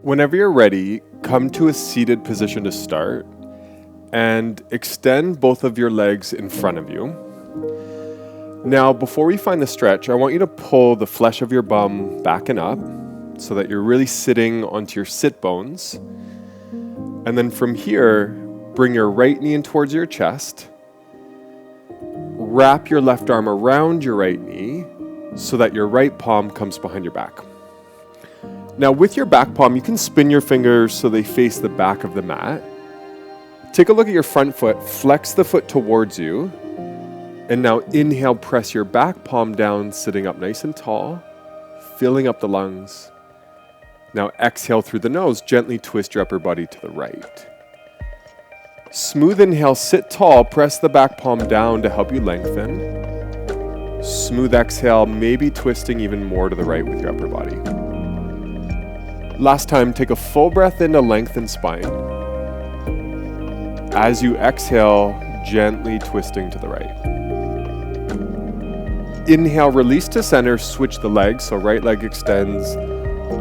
Whenever you're ready, come to a seated position to start and extend both of your legs in front of you. Now, before we find the stretch, I want you to pull the flesh of your bum back and up so that you're really sitting onto your sit bones. And then from here, bring your right knee in towards your chest. Wrap your left arm around your right knee so that your right palm comes behind your back. Now with your back palm, you can spin your fingers so they face the back of the mat. Take a look at your front foot, flex the foot towards you, and now inhale, press your back palm down, sitting up nice and tall, filling up the lungs. Now exhale through the nose, gently twist your upper body to the right. Smooth inhale, sit tall, press the back palm down to help you lengthen. Smooth exhale, maybe twisting even more to the right with your upper body. Last time, take a full breath in to lengthen spine. As you exhale, gently twisting to the right. Inhale, release to center, switch the legs, so right leg extends,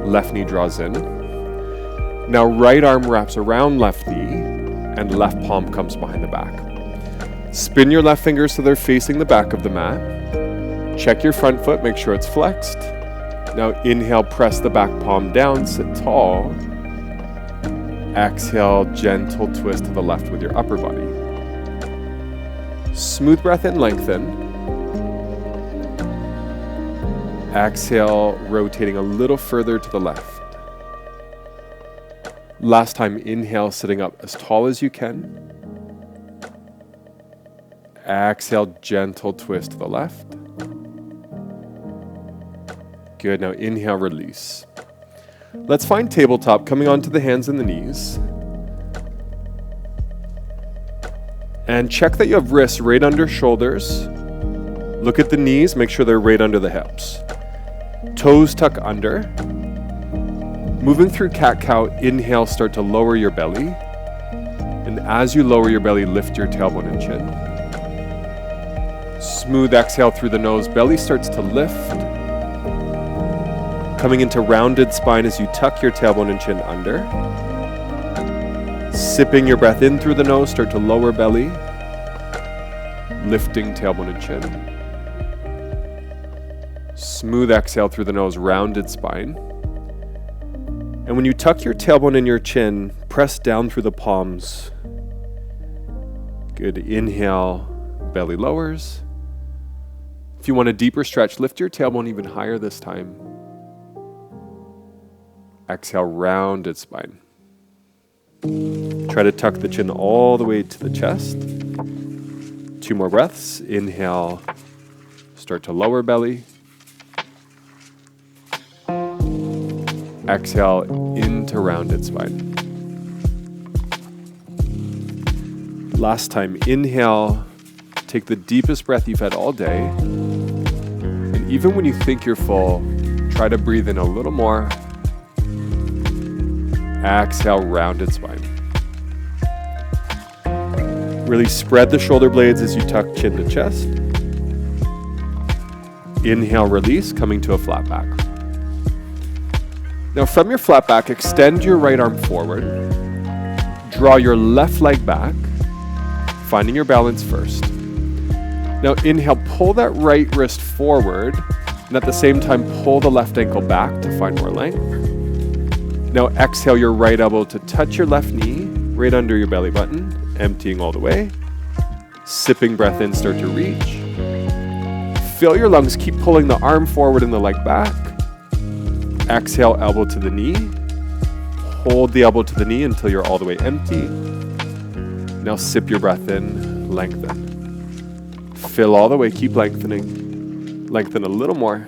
left knee draws in. Now right arm wraps around left knee, and left palm comes behind the back. Spin your left fingers so they're facing the back of the mat. Check your front foot, make sure it's flexed. Now inhale, press the back palm down, sit tall. Exhale, gentle twist to the left with your upper body. Smooth breath in, lengthen. Exhale, rotating a little further to the left. Last time, inhale, sitting up as tall as you can. Exhale, gentle twist to the left. Good, now inhale, release. Let's find tabletop, coming onto the hands and the knees. And check that you have wrists right under shoulders. Look at the knees, make sure they're right under the hips. Toes tuck under. Moving through cat-cow, inhale, start to lower your belly. And as you lower your belly, lift your tailbone and chin. Smooth exhale through the nose, belly starts to lift. Coming into rounded spine as you tuck your tailbone and chin under. Sipping your breath in through the nose, start to lower belly. Lifting tailbone and chin. Smooth exhale through the nose, rounded spine. And when you tuck your tailbone and your chin, press down through the palms. Good, inhale, belly lowers. If you want a deeper stretch, lift your tailbone even higher this time. Exhale, rounded spine. Try to tuck the chin all the way to the chest. 2 more breaths. Inhale, start to lower belly. Exhale into rounded spine. Last time, inhale, take the deepest breath you've had all day. And even when you think you're full, try to breathe in a little more. Exhale, rounded spine. Really spread the shoulder blades as you tuck chin to chest. Inhale, release, coming to a flat back. Now from your flat back, extend your right arm forward. Draw your left leg back, finding your balance first. Now inhale, pull that right wrist forward, and at the same time, pull the left ankle back to find more length. Now exhale your right elbow to touch your left knee, right under your belly button, emptying all the way. Sipping breath in, start to reach. Fill your lungs, keep pulling the arm forward and the leg back. Exhale, elbow to the knee. Hold the elbow to the knee until you're all the way empty. Now sip your breath in, lengthen. Fill all the way, keep lengthening. Lengthen a little more.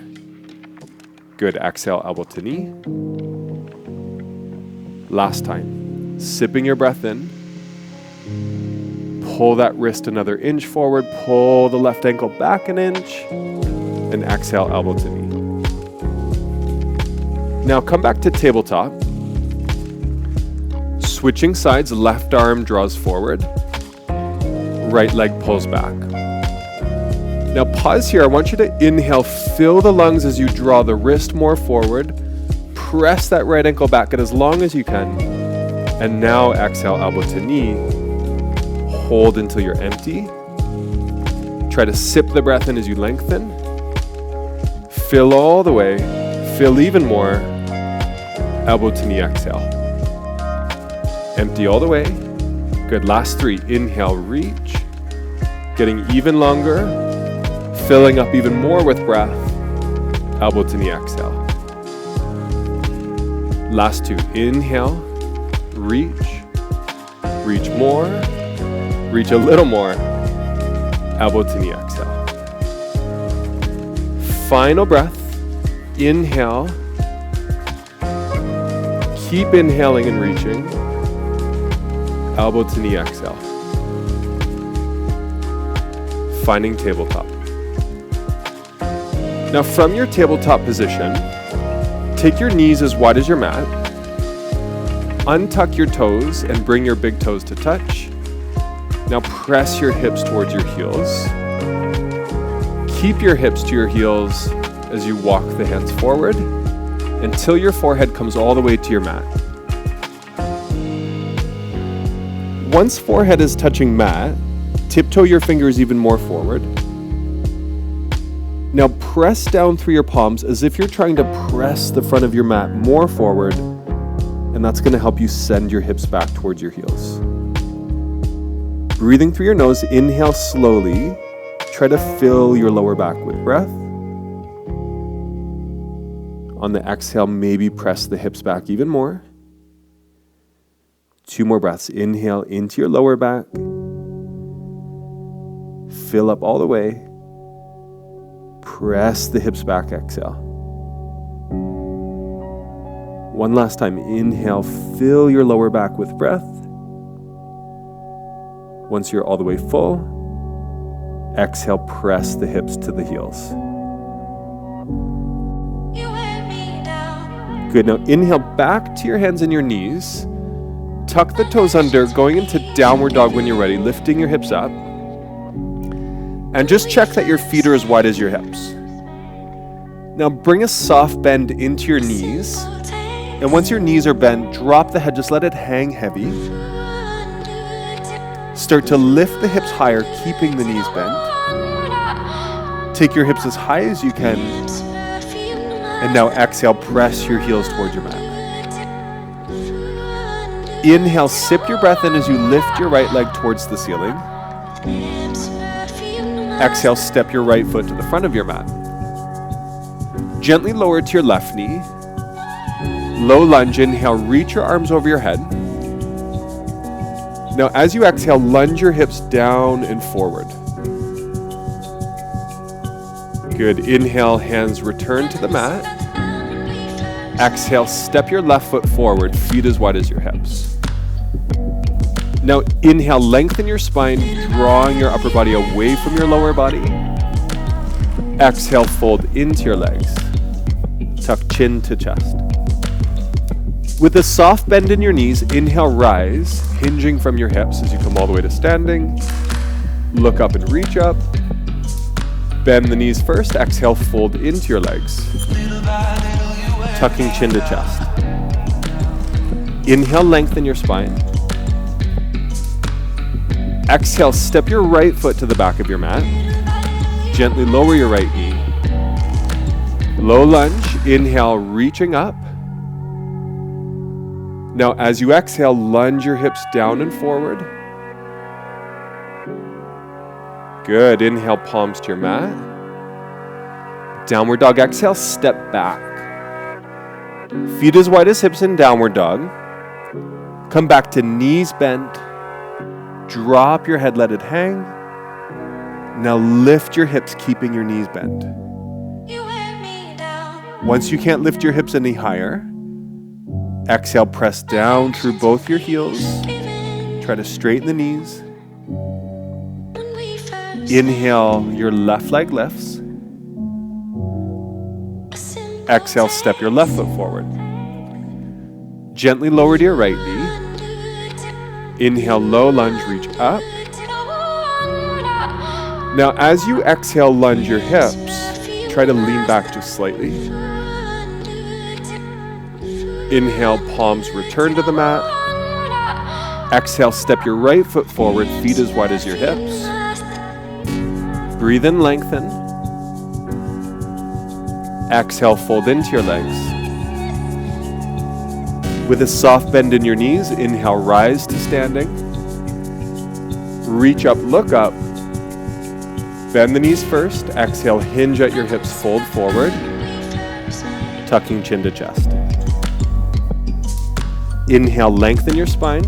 Good, exhale, elbow to knee. Last time, sipping your breath in. Pull that wrist another inch forward, pull the left ankle back an inch, and exhale, elbow to knee. Now come back to tabletop. Switching sides, left arm draws forward, right leg pulls back. Now pause here, I want you to inhale, fill the lungs as you draw the wrist more forward, press that right ankle back, get as long as you can. And now exhale, elbow to knee. Hold until you're empty. Try to sip the breath in as you lengthen. Fill all the way. Fill even more. Elbow to knee, exhale. Empty all the way. Good, last 3. Inhale, reach. Getting even longer. Filling up even more with breath. Elbow to knee, exhale. Last 2. Inhale, reach. Reach more. Reach a little more. Elbow to knee, exhale. Final breath. Inhale. Keep inhaling and reaching. Elbow to knee, exhale. Finding tabletop. Now from your tabletop position, take your knees as wide as your mat. Untuck your toes and bring your big toes to touch. Now press your hips towards your heels. Keep your hips to your heels as you walk the hands forward until your forehead comes all the way to your mat. Once forehead is touching mat, tiptoe your fingers even more forward. Now press down through your palms as if you're trying to press the front of your mat more forward, and that's going to help you send your hips back towards your heels. Breathing through your nose, inhale slowly. Try to fill your lower back with breath. On the exhale, maybe press the hips back even more. 2 more breaths. Inhale into your lower back. Fill up all the way. Press the hips back, exhale. One last time. Inhale, fill your lower back with breath. Once you're all the way full, exhale, press the hips to the heels. Good, now inhale back to your hands and your knees. Tuck the toes under, going into downward dog when you're ready, lifting your hips up. And just check that your feet are as wide as your hips. Now bring a soft bend into your knees. And once your knees are bent, drop the head, just let it hang heavy. Start to lift the hips higher, keeping the knees bent. Take your hips as high as you can. And now exhale, press your heels towards your mat. Inhale, sip your breath in as you lift your right leg towards the ceiling. Exhale, step your right foot to the front of your mat. Gently lower to your left knee. Low lunge, inhale, reach your arms over your head. Now as you exhale, lunge your hips down and forward. Good, inhale, hands return to the mat. Exhale, step your left foot forward, feet as wide as your hips. Now inhale, lengthen your spine, drawing your upper body away from your lower body. Exhale, fold into your legs. Tuck chin to chest. With a soft bend in your knees, inhale, rise, hinging from your hips as you come all the way to standing. Look up and reach up. Bend the knees first, exhale, fold into your legs. Tucking chin to chest. Inhale, lengthen your spine. Exhale, step your right foot to the back of your mat. Gently lower your right knee. Low lunge, inhale, reaching up. Now as you exhale, lunge your hips down and forward. Good, inhale, palms to your mat. Downward dog, exhale, step back. Feet as wide as hips in downward dog. Come back to knees bent. Drop your head, let it hang. Now lift your hips, keeping your knees bent. Once you can't lift your hips any higher, exhale, press down through both your heels. Try to straighten the knees. Inhale, your left leg lifts. Exhale, step your left foot forward. Gently lower to your right knee. Inhale, low lunge, reach up. Now as you exhale, lunge your hips. Try to lean back just slightly. Inhale, palms return to the mat. Exhale, step your right foot forward, feet as wide as your hips. Breathe in, lengthen. Exhale, fold into your legs. With a soft bend in your knees, inhale, rise to standing. Reach up, look up. Bend the knees first. Exhale, hinge at your hips, fold forward. Tucking chin to chest. Inhale, lengthen your spine.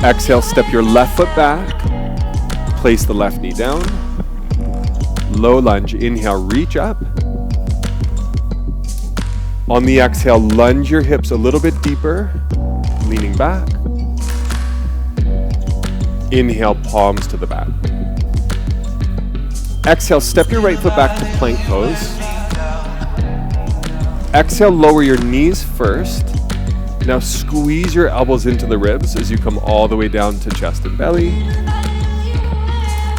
Exhale, step your left foot back. Place the left knee down. Low lunge. Inhale, reach up. On the exhale, lunge your hips a little bit deeper, leaning back. Inhale, palms to the back. Exhale, step your right foot back to plank pose. Exhale, lower your knees first. Now squeeze your elbows into the ribs as you come all the way down to chest and belly.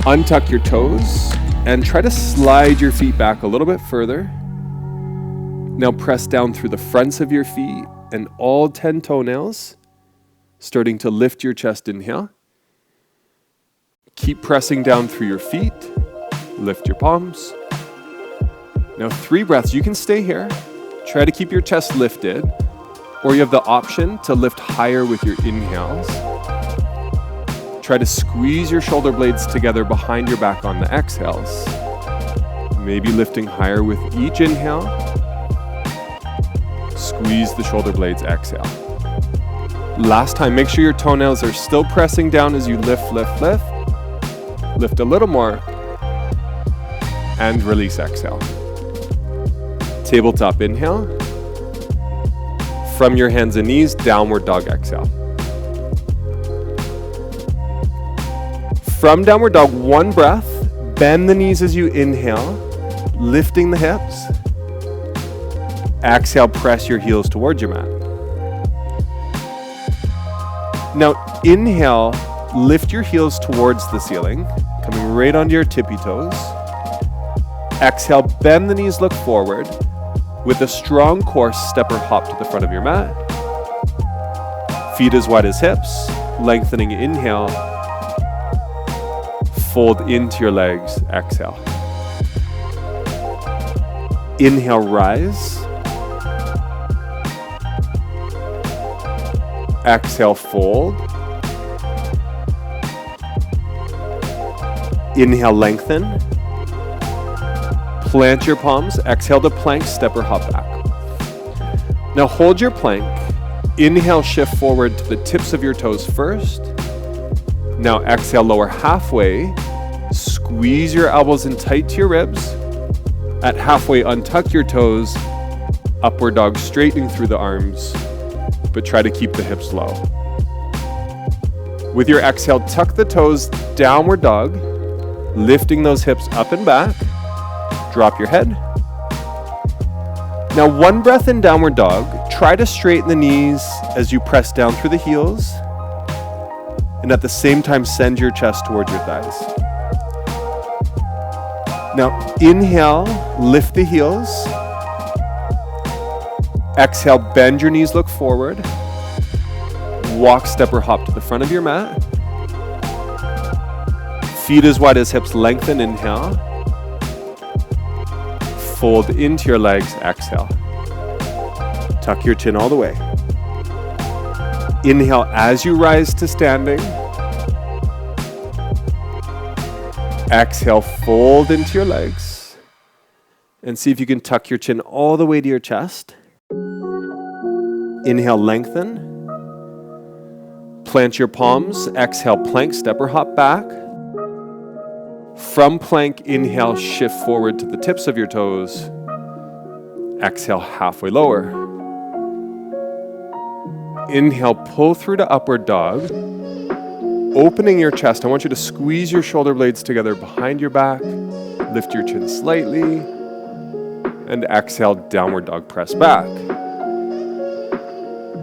Untuck your toes and try to slide your feet back a little bit further. Now press down through the fronts of your feet and all 10 toenails, starting to lift your chest. Inhale. Keep pressing down through your feet. Lift your palms. Now 3 breaths. You can stay here. Try to keep your chest lifted, or you have the option to lift higher with your inhales. Try to squeeze your shoulder blades together behind your back on the exhales. Maybe lifting higher with each inhale. Squeeze the shoulder blades, exhale. Last time, make sure your toenails are still pressing down as you lift, lift, lift. Lift a little more. And release, exhale. Tabletop inhale. From your hands and knees, downward dog, exhale. From downward dog, 1 breath. Bend the knees as you inhale, lifting the hips. Exhale, press your heels towards your mat. Now inhale, lift your heels towards the ceiling, coming right onto your tippy toes. Exhale, bend the knees, look forward. With a strong core, step or hop to the front of your mat. Feet as wide as hips, lengthening, inhale. Fold into your legs, exhale. Inhale, rise. Exhale, fold. Inhale, lengthen. Plant your palms. Exhale to plank, step or hop back. Now hold your plank. Inhale, shift forward to the tips of your toes first. Now exhale, lower halfway. Squeeze your elbows in tight to your ribs. At halfway, untuck your toes. Upward dog, straightening through the arms, but try to keep the hips low. With your exhale, tuck the toes, downward dog, lifting those hips up and back. Drop your head. Now 1 breath in downward dog. Try to straighten the knees as you press down through the heels. And at the same time, send your chest towards your thighs. Now inhale, lift the heels. Exhale, bend your knees, look forward. Walk, step or hop to the front of your mat. Feet as wide as hips, lengthen, inhale. Fold into your legs, exhale. Tuck your chin all the way. Inhale as you rise to standing. Exhale, fold into your legs. And see if you can tuck your chin all the way to your chest. Inhale, lengthen. Plant your palms. Exhale, plank, step or hop back. From plank, inhale, shift forward to the tips of your toes. Exhale, halfway lower. Inhale, pull through to upward dog. Opening your chest, I want you to squeeze your shoulder blades together behind your back. Lift your chin slightly. And exhale, downward dog, press back.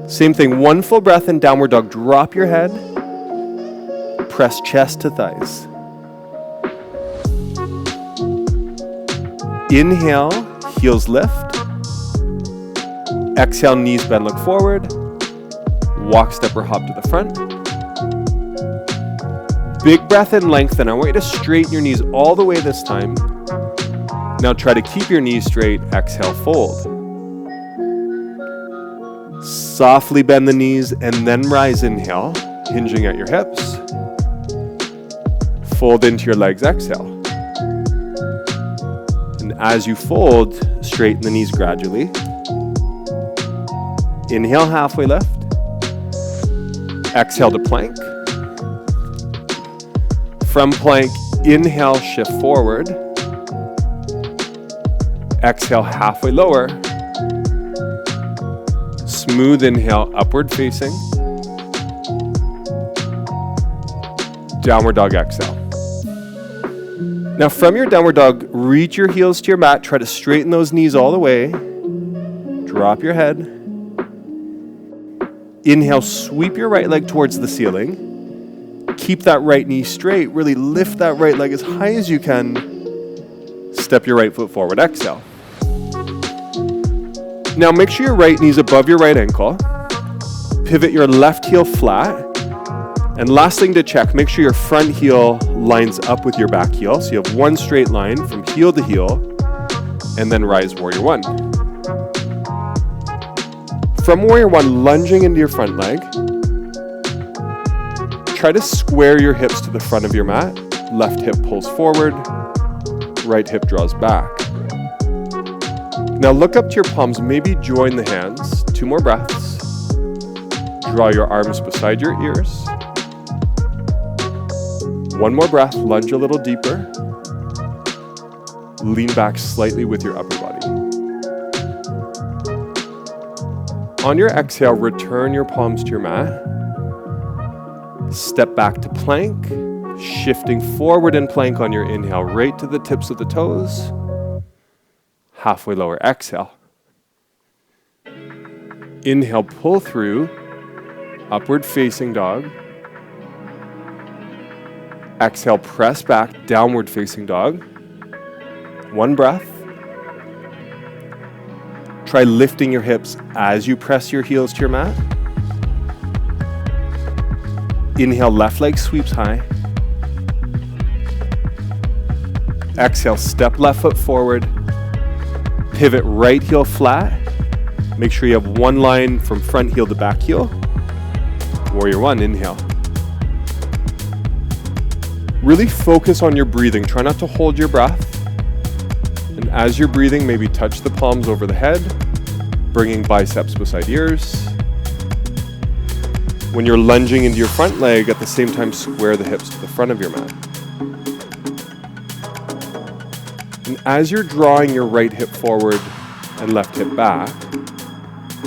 Same thing, 1 full breath in downward dog. Drop your head. Press chest to thighs. Inhale, heels lift. Exhale, knees bend, look forward. Walk, step, or hop to the front. Big breath in, lengthen. I want you to straighten your knees all the way this time. Now try to keep your knees straight. Exhale, fold. Softly bend the knees and then rise, inhale, hinging at your hips. Fold into your legs, exhale. And as you fold, straighten the knees gradually. Inhale, halfway lift. Exhale to plank. From plank, inhale, shift forward. Exhale, halfway lower. Smooth inhale, upward facing. Downward dog, exhale. Now from your downward dog, reach your heels to your mat. Try to straighten those knees all the way. Drop your head. Inhale, sweep your right leg towards the ceiling. Keep that right knee straight. Really lift that right leg as high as you can. Step your right foot forward. Exhale. Now make sure your right knee's above your right ankle. Pivot your left heel flat. And last thing to check, make sure your front heel lines up with your back heel. So you have one straight line from heel to heel. And then rise, warrior one. From warrior one, lunging into your front leg. Try to square your hips to the front of your mat. Left hip pulls forward, right hip draws back. Now look up to your palms, maybe join the hands. 2 more breaths. Draw your arms beside your ears. 1 more breath, lunge a little deeper. Lean back slightly with your upper body. On your exhale, return your palms to your mat. Step back to plank, shifting forward in plank on your inhale, right to the tips of the toes. Halfway lower, exhale. Inhale, pull through, upward facing dog. Exhale, press back, downward facing dog. 1 breath. Try lifting your hips as you press your heels to your mat. Inhale, left leg sweeps high. Exhale, step left foot forward. Pivot right heel flat. Make sure you have 1 line from front heel to back heel. Warrior one, inhale. Really focus on your breathing. Try not to hold your breath. And as you're breathing, maybe touch the palms over the head, bringing biceps beside ears. When you're lunging into your front leg, at the same time, square the hips to the front of your mat. And as you're drawing your right hip forward and left hip back,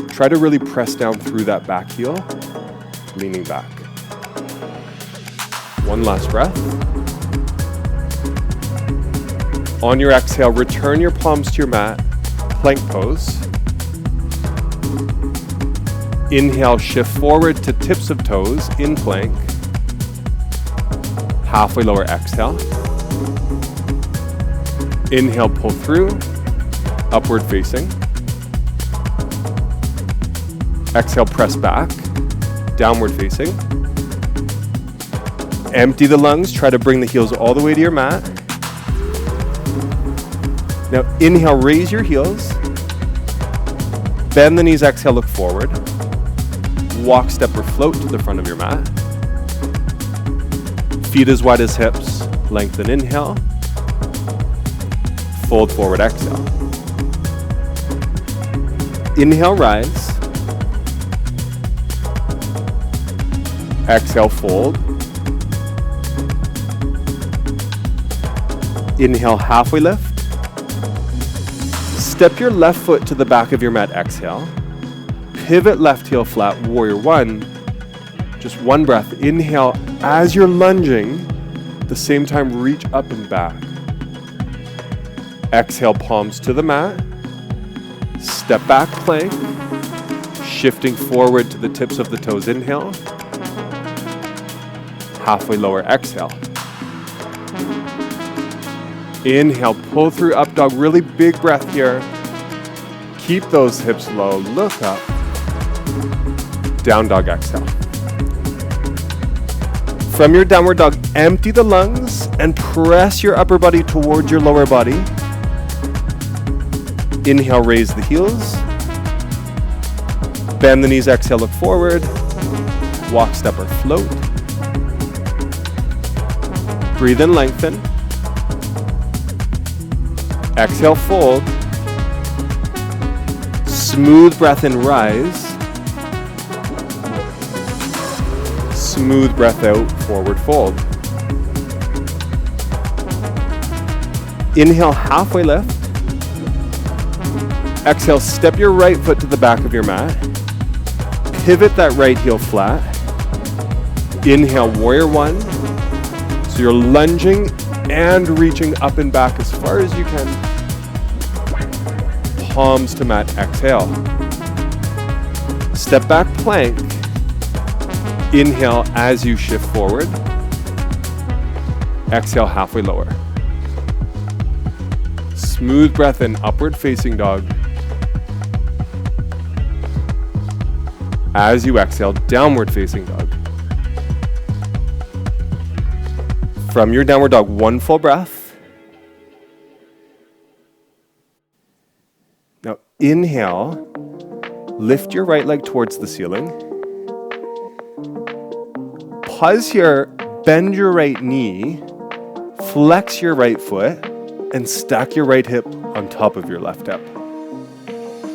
try to really press down through that back heel, leaning back. 1 last breath. On your exhale, return your palms to your mat, plank pose. Inhale, shift forward to tips of toes in plank. Halfway lower, exhale. Inhale, pull through, upward facing. Exhale, press back, downward facing. Empty the lungs, try to bring the heels all the way to your mat. Now inhale, raise your heels. Bend the knees, exhale, look forward. Walk, step, or float to the front of your mat. Feet as wide as hips. Lengthen, inhale. Fold forward, exhale. Inhale, rise. Exhale, fold. Inhale, halfway lift. Step your left foot to the back of your mat, exhale. Pivot left heel flat, warrior one. Just 1 breath. Inhale as you're lunging. At the same time, reach up and back. Exhale, palms to the mat. Step back, plank. Shifting forward to the tips of the toes, inhale. Halfway lower, exhale. Inhale, pull through up dog. Really big breath here. Keep those hips low, look up. Down dog exhale. From your downward dog, empty the lungs and press your upper body towards your lower body. Inhale, raise the heels. Bend the knees, exhale, look forward. Walk, step, or float. Breathe in, lengthen. Exhale, fold. Smooth breath in, rise. Smooth breath out, forward fold. Inhale, halfway lift. Exhale, step your right foot to the back of your mat. Pivot that right heel flat. Inhale, warrior one. So you're lunging and reaching up and back as far as you can. Palms to mat, exhale. Step back, plank. Inhale as you shift forward. Exhale, halfway lower. Smooth breath in, upward facing dog. As you exhale, downward facing dog. From your downward dog, one full breath. Now inhale, lift your right leg towards the ceiling. Pause here, bend your right knee, flex your right foot, and stack your right hip on top of your left hip.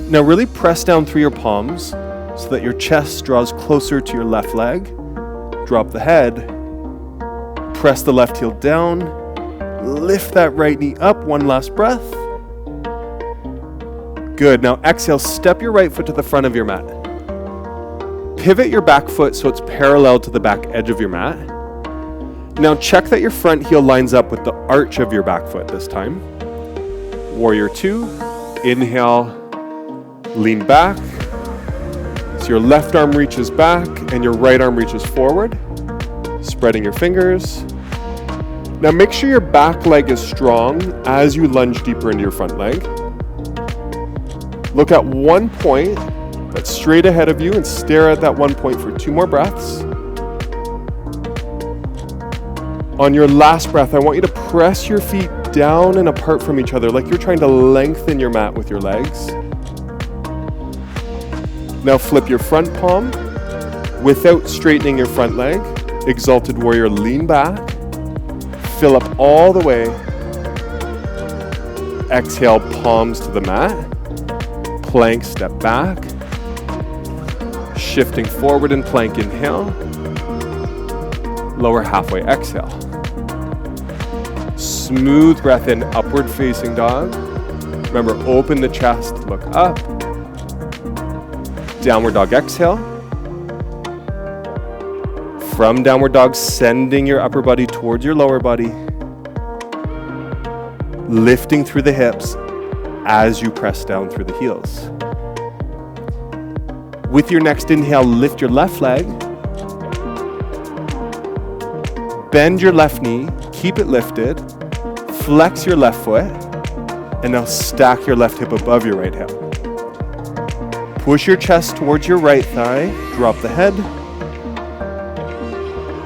Now really press down through your palms so that your chest draws closer to your left leg. Drop the head, press the left heel down, lift that right knee up, one last breath. Good, now exhale, step your right foot to the front of your mat. Pivot your back foot so it's parallel to the back edge of your mat. Now check that your front heel lines up with the arch of your back foot this time. Warrior two, inhale, lean back. So your left arm reaches back and your right arm reaches forward. Spreading your fingers. Now make sure your back leg is strong as you lunge deeper into your front leg. Look at one point that's straight ahead of you and stare at that one point for 2 more breaths. On your last breath, I want you to press your feet down and apart from each other like you're trying to lengthen your mat with your legs. Now flip your front palm without straightening your front leg. Exalted warrior, lean back. Fill up all the way. Exhale, palms to the mat. Plank, step back. Shifting forward in plank, inhale. Lower halfway, exhale. Smooth breath in, upward facing dog. Remember, open the chest, look up. Downward dog, exhale. From downward dog, sending your upper body towards your lower body. Lifting through the hips as you press down through the heels. With your next inhale, lift your left leg. Bend your left knee, keep it lifted. Flex your left foot. And now stack your left hip above your right hip. Push your chest towards your right thigh. Drop the head.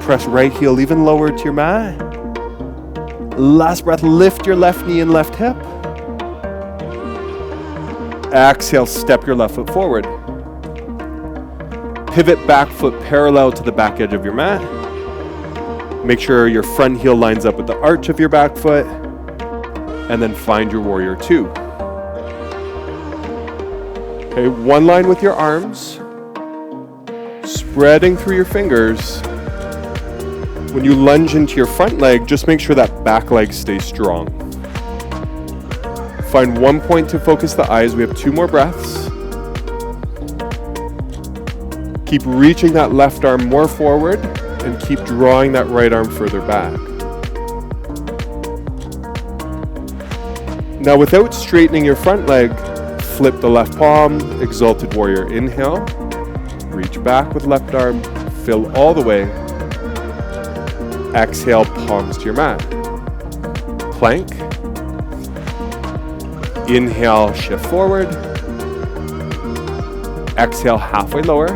Press right heel even lower to your mat. Last breath, lift your left knee and left hip. Exhale, step your left foot forward. Pivot back foot parallel to the back edge of your mat. Make sure your front heel lines up with the arch of your back foot. And then find your warrior two. Okay, one line with your arms. Spreading through your fingers. When you lunge into your front leg, just make sure that back leg stays strong. Find one point to focus the eyes. We have 2 more breaths. Keep reaching that left arm more forward and keep drawing that right arm further back. Now without straightening your front leg, flip the left palm, exalted warrior, inhale. Reach back with left arm, fill all the way. Exhale, palms to your mat. Plank. Inhale, shift forward. Exhale, halfway lower.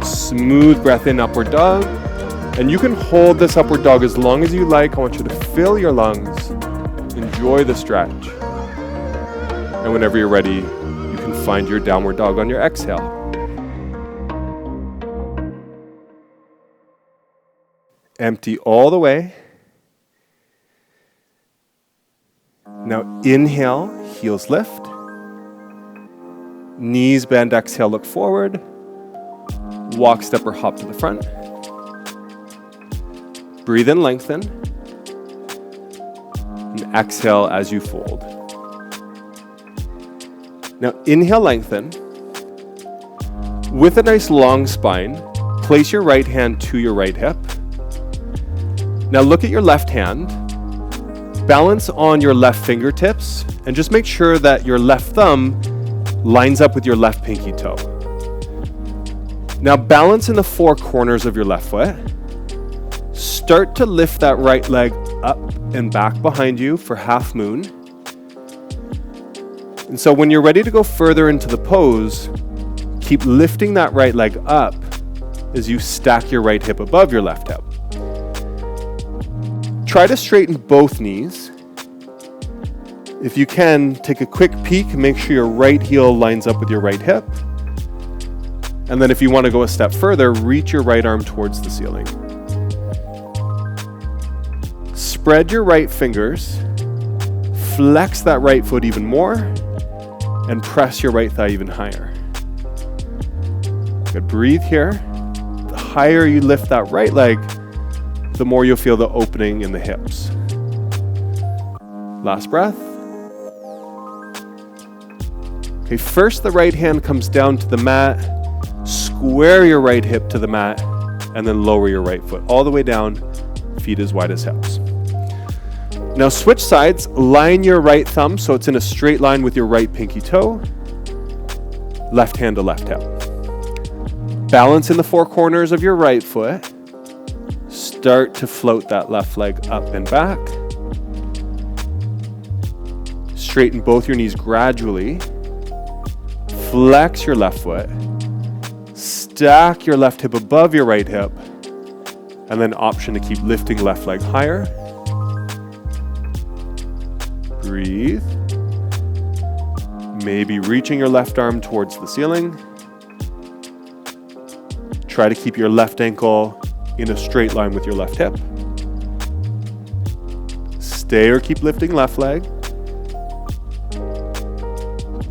Smooth breath in, upward dog. And you can hold this upward dog as long as you like. I want you to fill your lungs. Enjoy the stretch. And whenever you're ready, you can find your downward dog on your exhale. Empty all the way. Now inhale, heels lift. Knees bend, exhale, look forward. Walk, step, or hop to the front. Breathe in, lengthen. And exhale as you fold. Now inhale, lengthen. With a nice long spine, place your right hand to your right hip. Now look at your left hand. Balance on your left fingertips and just make sure that your left thumb lines up with your left pinky toe. Now balance in the four corners of your left foot. Start to lift that right leg up and back behind you for half moon. And so when you're ready to go further into the pose, keep lifting that right leg up as you stack your right hip above your left hip. Try to straighten both knees. If you can, take a quick peek, make sure your right heel lines up with your right hip. And then if you want to go a step further, reach your right arm towards the ceiling. Spread your right fingers, flex that right foot even more, and press your right thigh even higher. Good, breathe here. The higher you lift that right leg, the more you'll feel the opening in the hips. Last breath. Okay, first the right hand comes down to the mat, square your right hip to the mat, and then lower your right foot all the way down, feet as wide as hips. Now switch sides, line your right thumb so it's in a straight line with your right pinky toe, left hand to left hip. Balance in the four corners of your right foot. Start to float that left leg up and back. Straighten both your knees gradually. Flex your left foot. Stack your left hip above your right hip. And then option to keep lifting left leg higher. Breathe. Maybe reaching your left arm towards the ceiling. Try to keep your left ankle in a straight line with your left hip. Stay or keep lifting left leg.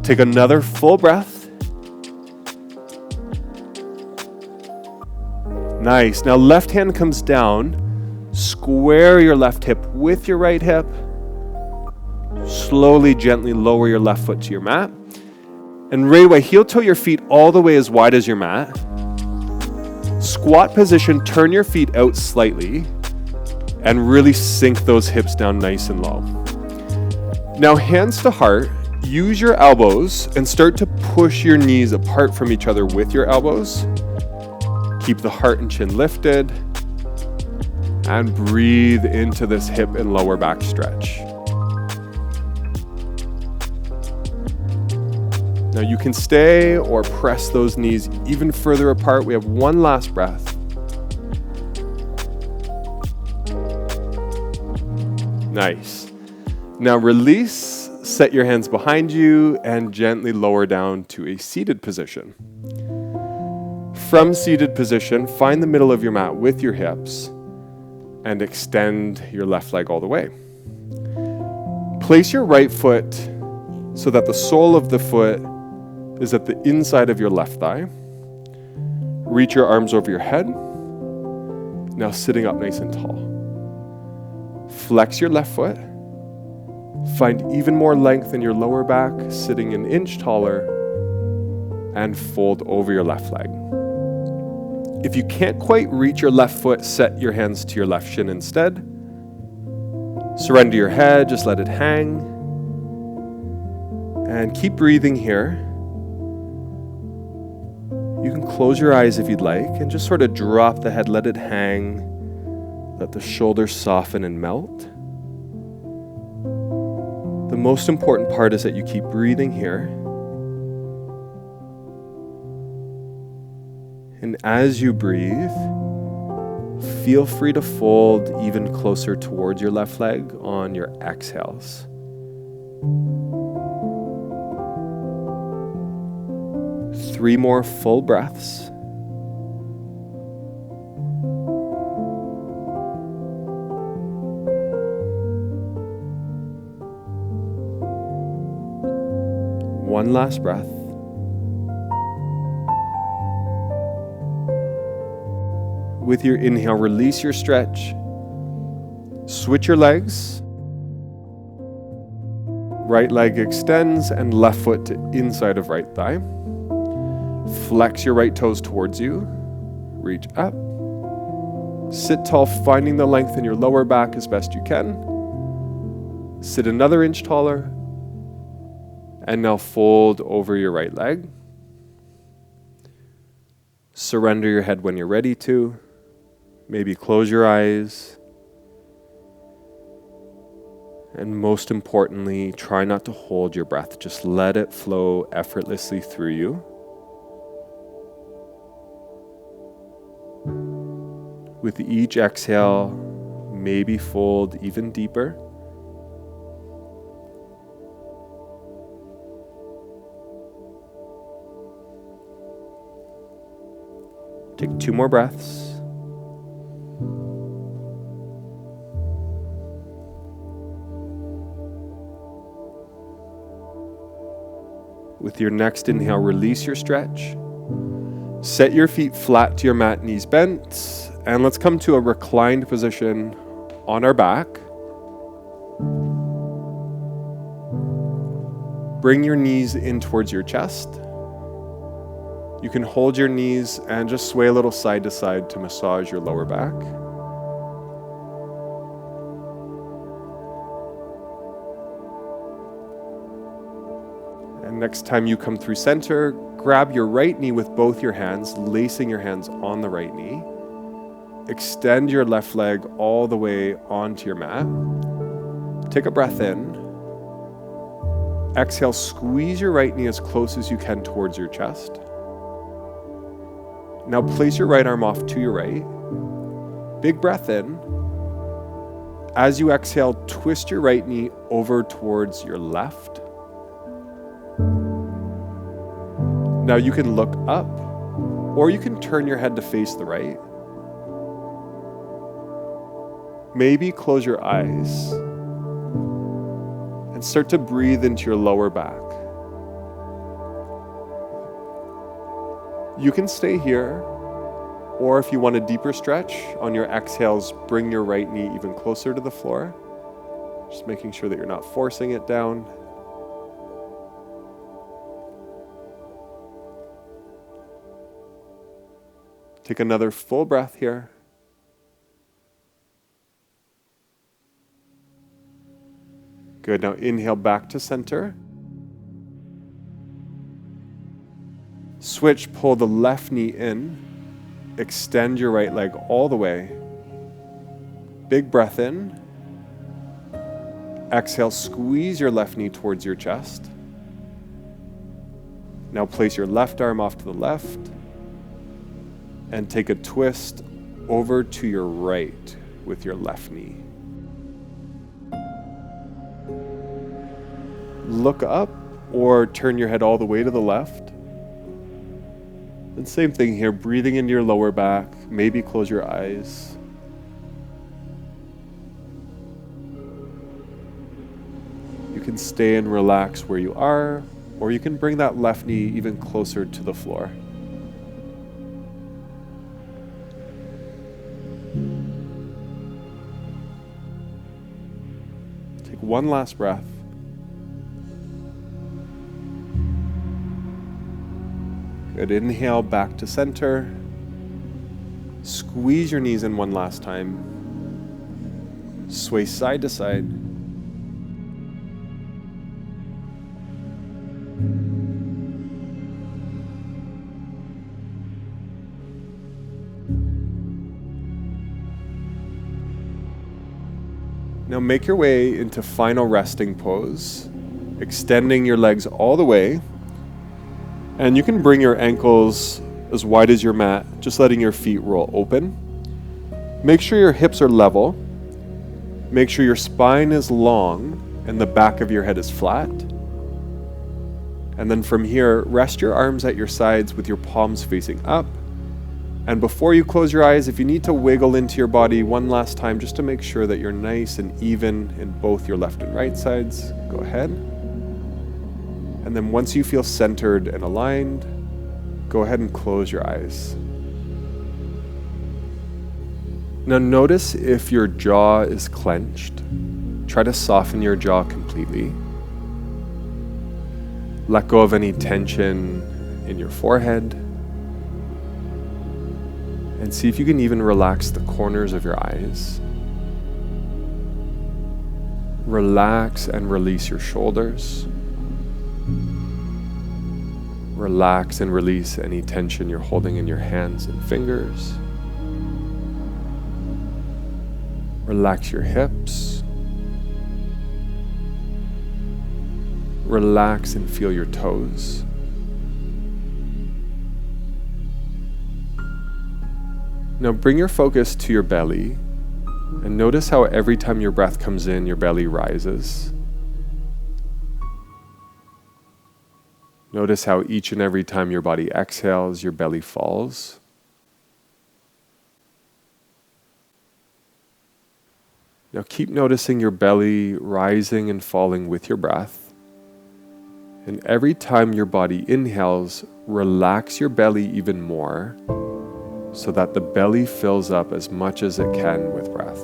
Take another full breath. Nice. Now left hand comes down. Square your left hip with your right hip. Slowly, gently lower your left foot to your mat. And right away, heel toe your feet all the way as wide as your mat. Squat position, turn your feet out slightly and really sink those hips down nice and low. Now hands to heart, use your elbows and start to push your knees apart from each other with your elbows. Keep the heart and chin lifted and breathe into this hip and lower back stretch. Now you can stay or press those knees even further apart. We have one last breath. Nice. Now release, set your hands behind you and gently lower down to a seated position. From seated position, find the middle of your mat with your hips and extend your left leg all the way. Place your right foot so that the sole of the foot is at the inside of your left thigh. Reach your arms over your head. Now sitting up nice and tall. Flex your left foot. Find even more length in your lower back, sitting an inch taller, and fold over your left leg. If you can't quite reach your left foot, set your hands to your left shin instead. Surrender your head, just let it hang. And keep breathing here. You can close your eyes if you'd like and just sort of drop the head, let it hang. Let the shoulders soften and melt. The most important part is that you keep breathing here. And as you breathe, feel free to fold even closer towards your left leg on your exhales. Three more full breaths. One last breath. With your inhale, release your stretch. Switch your legs. Right leg extends and left foot to inside of right thigh. Flex your right toes towards you. Reach up. Sit tall, finding the length in your lower back as best you can. Sit another inch taller. And now fold over your right leg. Surrender your head when you're ready to. Maybe close your eyes. And most importantly, try not to hold your breath. Just let it flow effortlessly through you. With each exhale, maybe fold even deeper. Take 2 more breaths. With your next inhale, release your stretch. Set your feet flat to your mat, knees bent, and let's come to a reclined position on our back. Bring your knees in towards your chest. You can hold your knees and just sway a little side to side to massage your lower back. And next time you come through center, grab your right knee with both your hands, lacing your hands on the right knee. Extend your left leg all the way onto your mat. Take a breath in. Exhale, squeeze your right knee as close as you can towards your chest. Now place your right arm off to your right. Big breath in. As you exhale, twist your right knee over towards your left. Now you can look up, or you can turn your head to face the right. Maybe close your eyes and start to breathe into your lower back. You can stay here, or if you want a deeper stretch, on your exhales, bring your right knee even closer to the floor. Just making sure that you're not forcing it down. Take another full breath here. Good, now inhale back to center. Switch, pull the left knee in. Extend your right leg all the way. Big breath in. Exhale, squeeze your left knee towards your chest. Now place your left arm off to the left and take a twist over to your right with your left knee. Look up or turn your head all the way to the left. And same thing here, breathing into your lower back, maybe close your eyes. You can stay and relax where you are, or you can bring that left knee even closer to the floor. Take one last breath. Good, inhale back to center. Squeeze your knees in one last time. Sway side to side. Now make your way into final resting pose, extending your legs all the way. And you can bring your ankles as wide as your mat, just letting your feet roll open. Make sure your hips are level. Make sure your spine is long and the back of your head is flat. And then from here, rest your arms at your sides with your palms facing up. And before you close your eyes, if you need to wiggle into your body one last time just to make sure that you're nice and even in both your left and right sides, go ahead. And then once you feel centered and aligned, go ahead and close your eyes. Now notice if your jaw is clenched. Try to soften your jaw completely. Let go of any tension in your forehead. And see if you can even relax the corners of your eyes. Relax and release your shoulders. Relax and release any tension you're holding in your hands and fingers. Relax your hips. Relax and feel your toes. Now bring your focus to your belly and notice how every time your breath comes in, your belly rises. Notice how each and every time your body exhales, your belly falls. Now keep noticing your belly rising and falling with your breath. And every time your body inhales, relax your belly even more so that the belly fills up as much as it can with breath.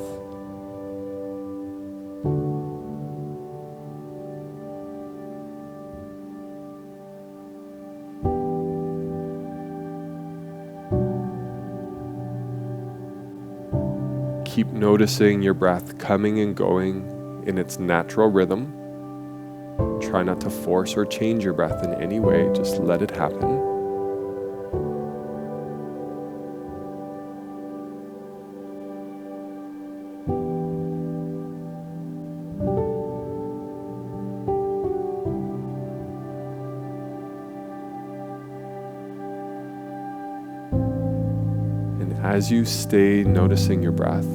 Keep noticing your breath coming and going in its natural rhythm. Try not to force or change your breath in any way, just let it happen. And as you stay noticing your breath,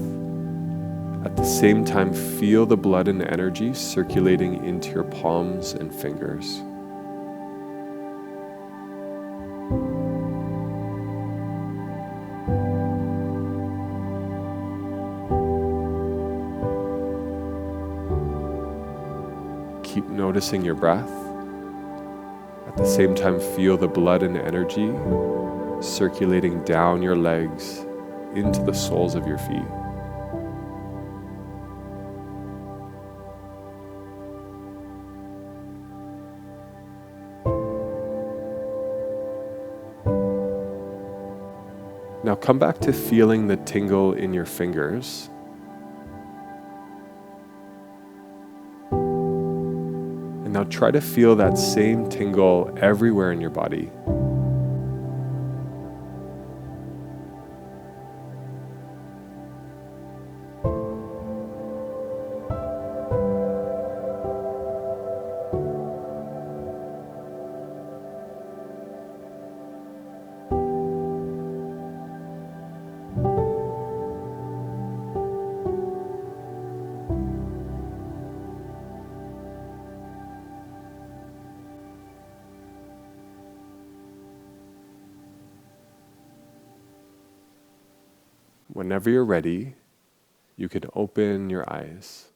at the same time, feel the blood and energy circulating into your palms and fingers. Keep noticing your breath. At the same time, feel the blood and energy circulating down your legs into the soles of your feet. Now come back to feeling the tingle in your fingers. And now try to feel that same tingle everywhere in your body. Whenever you're ready, you can open your eyes.